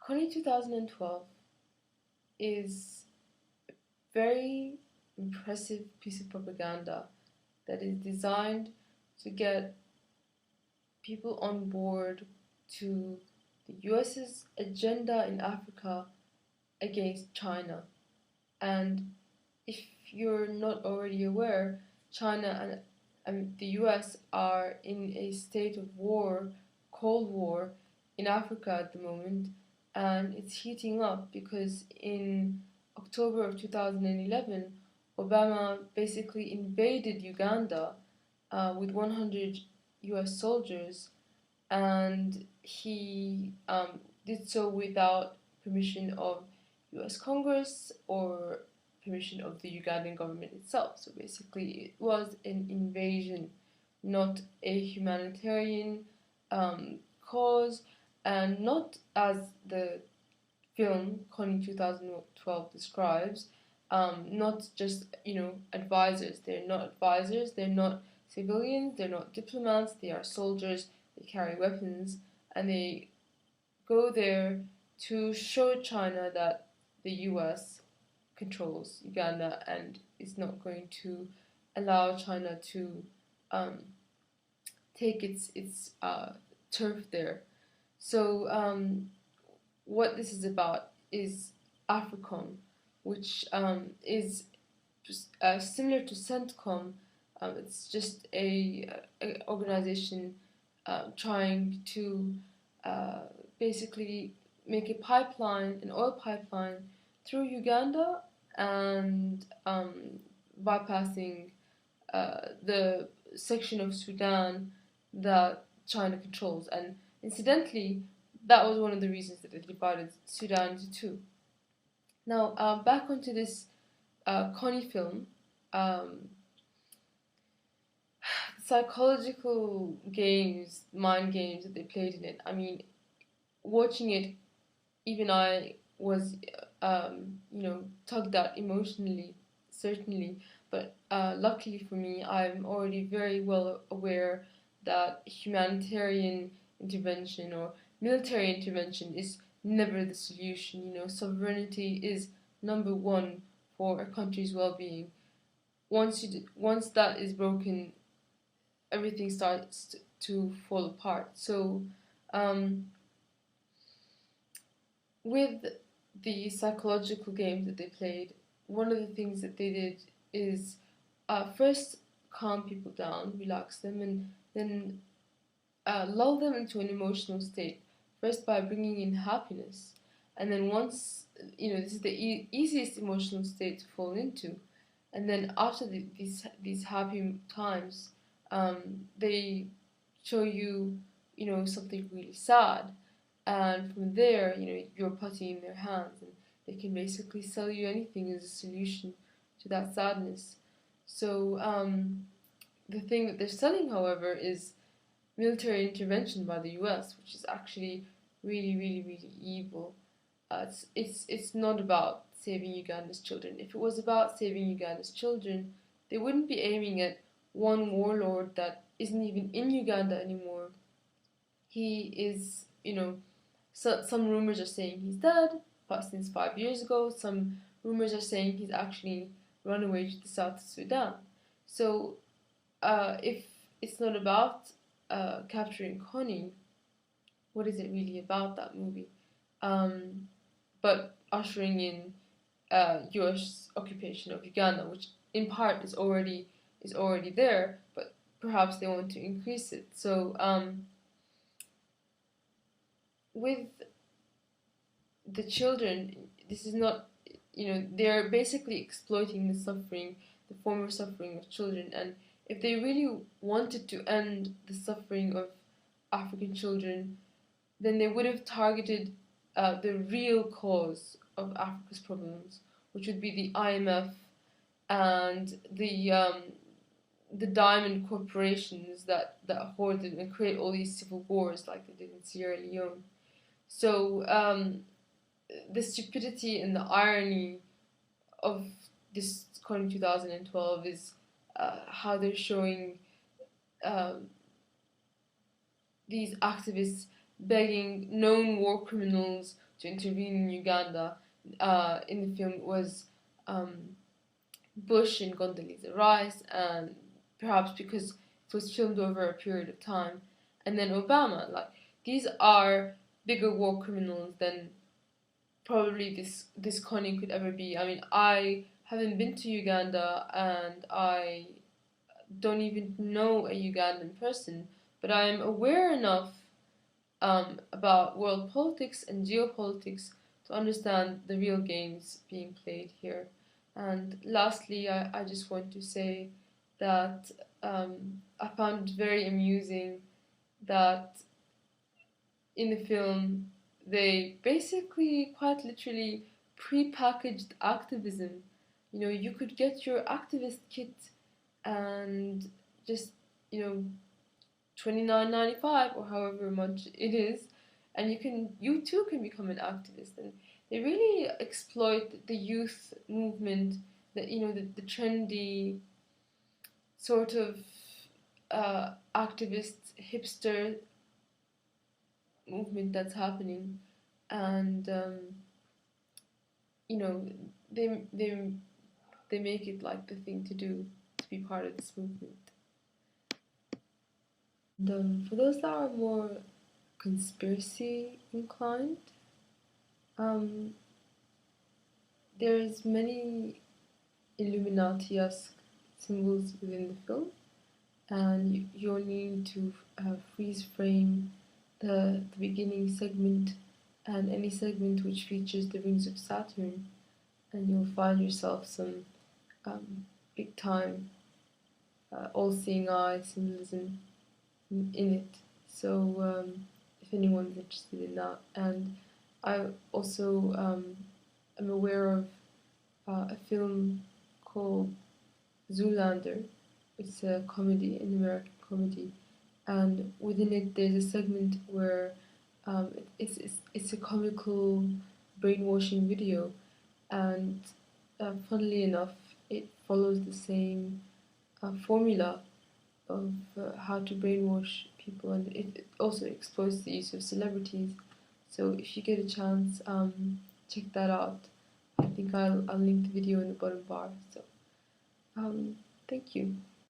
Kony 2012 is a very impressive piece of propaganda that is designed to get people on board to the US's agenda in Africa against China. And if you're not already aware, China and the US are in a state of war, Cold War, in Africa at the moment, and it's heating up because in October of 2011, Obama basically invaded Uganda with 100 US soldiers, and he did so without permission of US Congress or permission of the Ugandan government itself. So basically it was an invasion, not a humanitarian cause, and not as the film Kony 2012 describes, not just, advisors. They're not advisors, they're not civilians, they're not diplomats, they are soldiers, they carry weapons, and they go there to show China that the US controls Uganda and is not going to allow China to take its turf there. So what this is about is Africom, which is similar to CENTCOM. It's just a organization trying to basically make a pipeline, an oil pipeline, through Uganda and bypassing the section of Sudan that China controls. And incidentally, that was one of the reasons that it divided Sudan into two. Now, back onto this Kony film. Psychological games, mind games that they played in it. I mean, watching it, even I was, tugged out emotionally, certainly. But luckily for me, I'm already very well aware that humanitarian intervention or military intervention is never the solution. Sovereignty is number one for a country's well-being. Once that is broken, everything starts to fall apart. So with the psychological games that they played, one of the things that they did is first calm people down, relax them, and then lull them into an emotional state, first by bringing in happiness. And then once, this is the easiest emotional state to fall into, and then after these happy times, they show you, something really sad, and from there, you're putty in their hands, and they can basically sell you anything as a solution to that sadness. So the thing that they're selling, however, is military intervention by the US, which is actually really, really, really evil. It's not about saving Uganda's children. If it was about saving Uganda's children, they wouldn't be aiming at one warlord that isn't even in Uganda anymore. He is, some rumors are saying he's dead, but since 5 years ago, some rumors are saying he's actually run away to the South Sudan. So if it's not about capturing Kony, what is it really about, that movie? But ushering in US occupation of Uganda, which in part is already there, but perhaps they want to increase it. So with the children, this is not, they're basically exploiting the former suffering of children. And if they really wanted to end the suffering of African children, then they would have targeted the real cause of Africa's problems, which would be the IMF and the diamond corporations that hoarded and create all these civil wars like they did in Sierra Leone. So the stupidity and the irony of this Kony 2012 is how they're showing these activists begging known war criminals to intervene in Uganda in the film was Bush and Condoleezza Rice, and perhaps because it was filmed over a period of time, and then Obama. Like, these are bigger war criminals than probably this Kony could ever be. I mean, I haven't been to Uganda, and I don't even know a Ugandan person, but I am aware enough about world politics and geopolitics to understand the real games being played here. And lastly, I just want to say that I found it very amusing that in the film they basically quite literally pre-packaged activism. You know, you could get your activist kit and just, you know, $29.95 or however much it is, and you too can become an activist. And they really exploit the youth movement, that, you know, the trendy sort of activist hipster movement that's happening, and you know, they make it like the thing to do, to be part of this movement. And for those that are more conspiracy inclined, there's many Illuminati-esque symbols within the film, and you only need to freeze frame the beginning segment and any segment which features the rings of Saturn, and you'll find yourself some big time all-seeing eye symbolism in it. So if anyone's interested in that. And I also am aware of a film called Zoolander. It's a comedy, an American comedy, and within it there's a segment where it's a comical brainwashing video, and funnily enough it follows the same formula of how to brainwash people, and it also exploits the use of celebrities. So if you get a chance, check that out. I think I'll link the video in the bottom bar. So thank you.